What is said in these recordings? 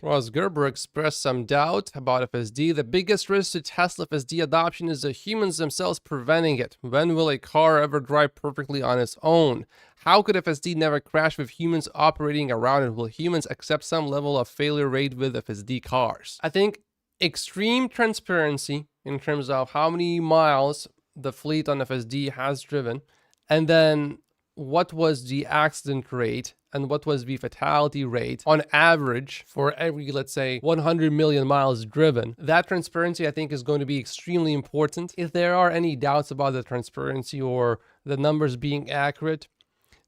While Gerber expressed some doubt about FSD, the biggest risk to Tesla FSD adoption is the humans themselves preventing it. When will a car ever drive perfectly on its own? How could FSD never crash with humans operating around it? Will humans accept some level of failure rate with FSD cars? I think extreme transparency in terms of how many miles the fleet on FSD has driven, and then what was the accident rate and what was the fatality rate on average for every, let's say, 100 million miles driven. That transparency, I think, is going to be extremely important. If there are any doubts about the transparency or the numbers being accurate,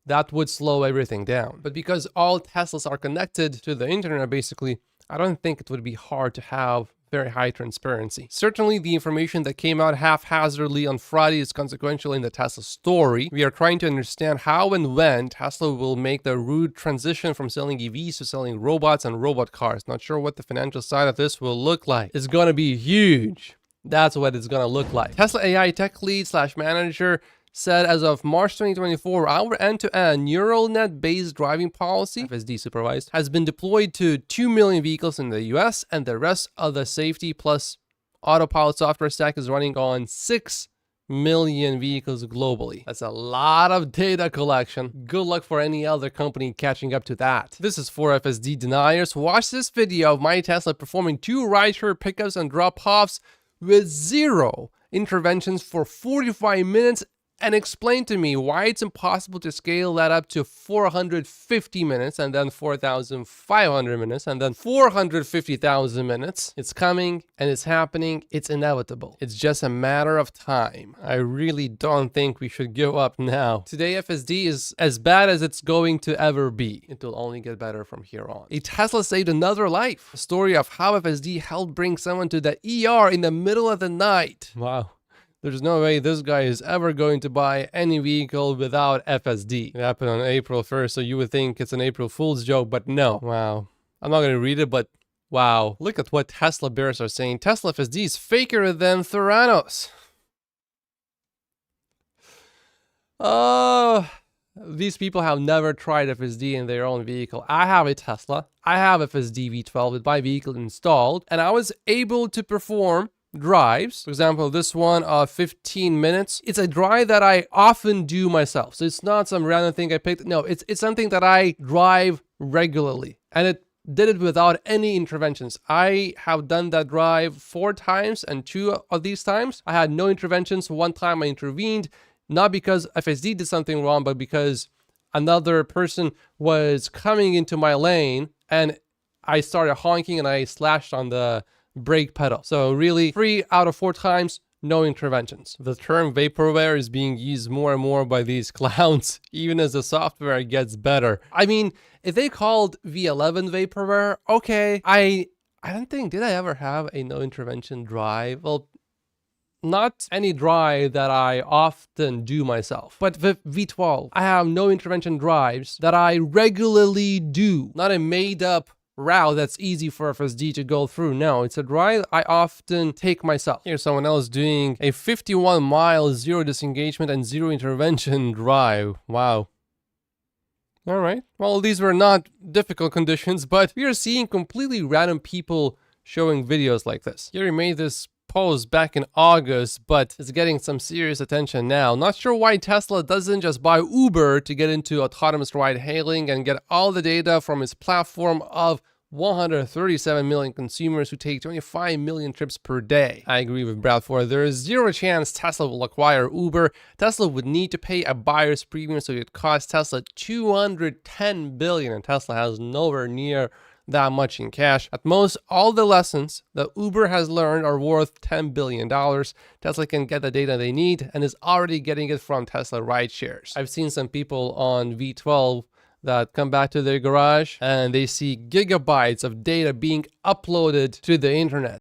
that would slow everything down. But because all Teslas are connected to the internet, basically, I don't think it would be hard to have very high transparency. Certainly, the information that came out haphazardly on Friday is consequential in the Tesla story. We are trying to understand how and when Tesla will make the root transition from selling EVs to selling robots and robot cars. Not sure what the financial side of this will look like. It's gonna be huge. That's what it's gonna look like. Tesla AI tech lead / manager said as of March 2024, our end-to-end neural net-based driving policy, FSD Supervised, has been deployed to 2 million vehicles in the US, and the rest of the safety plus autopilot software stack is running on 6 million vehicles globally. That's a lot of data collection. Good luck for any other company catching up to that. This is for FSD deniers. Watch this video of my Tesla performing 2 rideshare pickups and drop-offs with 0 interventions for 45 minutes and explain to me why it's impossible to scale that up to 450 minutes and then 4,500 minutes and then 450,000 minutes. It's coming and it's happening. It's inevitable. It's just a matter of time. I really don't think we should give up now. Today, FSD is as bad as it's going to ever be. It will only get better from here on. A Tesla saved another life. A story of how FSD helped bring someone to the ER in the middle of the night. Wow. There's no way this guy is ever going to buy any vehicle without FSD. It happened on April 1st, so you would think it's an April Fool's joke, but no. Wow. I'm not going to read it, but wow. Look at what Tesla bears are saying. Tesla FSD is faker than Theranos. Oh, these people have never tried FSD in their own vehicle. I have a Tesla. I have FSD V12 with my vehicle installed, and I was able to perform drives. For example, this one of 15 minutes. It's a drive that I often do myself. So it's not some random thing I picked. No, it's something that I drive regularly. And it did it without any interventions. I have done that drive 4 times, and 2 of these times I had no interventions. 1 time I intervened, not because FSD did something wrong, but because another person was coming into my lane and I started honking and I slashed on the brake pedal. So really 3 out of 4 times, no interventions. The term vaporware is being used more and more by these clowns, even as the software gets better. I mean, if they called V11 vaporware, okay. I don't think, did I ever have a no intervention drive? Well, not any drive that I often do myself. But with V12, I have no intervention drives that I regularly do. Not a made up route that's easy for FSD to go through. No, it's a drive I often take myself. Here's someone else doing a 51-mile 0 disengagement and 0 intervention drive. Wow. All right. Well, these were not difficult conditions, but we are seeing completely random people showing videos like this. Gary made this post back in August, but it's getting some serious attention now. Not sure why Tesla doesn't just buy Uber to get into autonomous ride hailing and get all the data from its platform of 137 million consumers who take 25 million trips per day. I agree with Bradford. There is 0 chance Tesla will acquire Uber. Tesla would need to pay a buyer's premium, so it costs Tesla $210 billion, and Tesla has nowhere near that much in cash. At most, all the lessons that Uber has learned are worth $10 billion. Tesla can get the data they need and is already getting it from Tesla rideshares. I've seen some people on V12 that come back to their garage and they see gigabytes of data being uploaded to the internet.